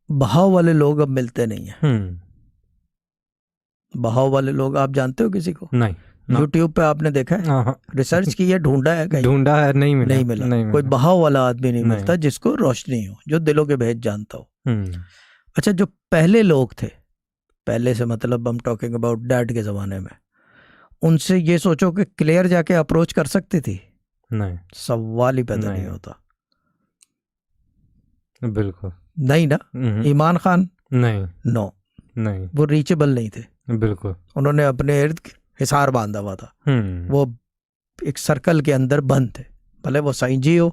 बहाव वाले लोग अब मिलते नहीं हैं। बहाव वाले लोग आप जानते हो किसी को? नहीं। यूट्यूब पे आपने देखा है? हाँ, रिसर्च की है, ढूंढा है कहीं? ढूंढा है, नहीं मिला। नहीं मिला। कोई बहाव वाला आदमी नहीं नहीं। मिलता जिसको रोशनी हो, जो दिलों के भेद जानता हो। हम्म। अच्छा, जो पहले लोग थे, पहले से मतलब हम टॉकिंग अबाउट डैड के ज़माने में, उनसे ये सोचो कि क्लियर जाके अप्रोच कर सकती थी? नहीं। सवाल ही पैदा नहीं नहीं। होता। बिल्कुल नहीं ना? ईमान खान, नहीं। नो, नहीं। वो रीचेबल नहीं थे। बिल्कुल। उन्होंने अपने इर्द हिसार बांधा हुआ था। वो एक सर्कल के अंदर बंद थे। भले वो साईं जी हो,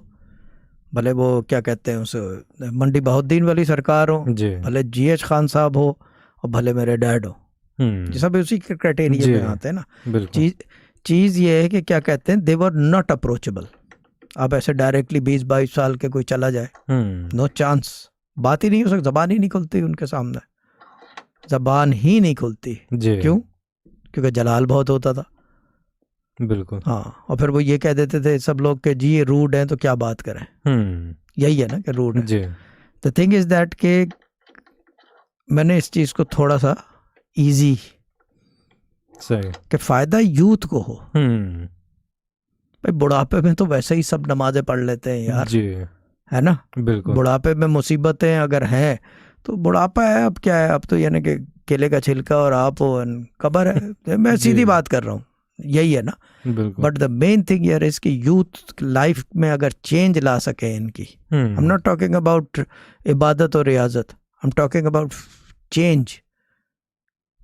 भले वो क्या कहते हैं उस मंडी बहाउद्दीन वाली सरकार हो, भले GH खान साहब हो, और भले मेरे डैड हो, ये सब उसी के क्राइटेरिया में आते हैं ना। चीज़ ये है कि क्या कहते हैं, दे वर नॉट अप्रोचेबल। अब ऐसे डायरेक्टली 20-22 साल के कोई चला जाए, नो चांस, बात ही नहीं हो सकती, जबान ही नहीं खुलती उनके सामने, जबान ही नहीं खुलती। क्यों? क्योंकि जलाल बहुत होता था। बिल्कुल। हाँ, और फिर वो ये कह देते थे सब लोग कि जी ये रूड है तो क्या बात करें। यही है ना कि रूड है। द थिंग इज दैट के मैंने इस चीज़ को थोड़ा सा इजी, सही, कि फायदा यूथ को हो। भाई बुढ़ापे में तो वैसे ही सब नमाजें पढ़ लेते हैं यार, है ना? बिल्कुल। बुढ़ापे में मुसीबतें अगर हैं तो बुढ़ापा है, अब क्या है, अब तो यानी कि केले का छिलका और आप हो कबर है। मैं सीधी बात कर रहा हूँ, यही है ना। बट द मेन थिंग यार इसकी यूथ लाइफ में अगर चेंज ला सके इनकी, I am not talking about इबादत और रियाजत, I am talking about change,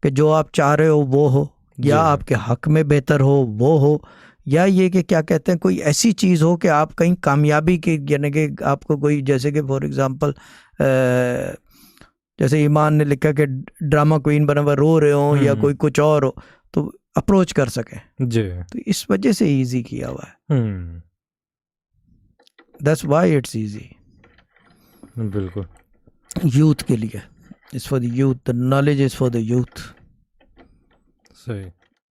कि जो आप चाह रहे हो वो हो, या आपके हक में बेहतर हो वो हो, या ये कि क्या कहते हैं कोई ऐसी चीज़ हो कि आप कहीं कामयाबी की, यानी कि आपको कोई, जैसे कि फॉर एग्जांपल जैसे ईमान ने लिखा कि ड्रामा क्वीन बना हुआ रो रहे हो, या कोई कुछ और हो, तो अप्रोच कर सके तो इस वजह से इजी किया हुआ है। That's why it's easy. बिल्कुल, यूथ के लिए, it's for the youth, the knowledge is for the youth. सही।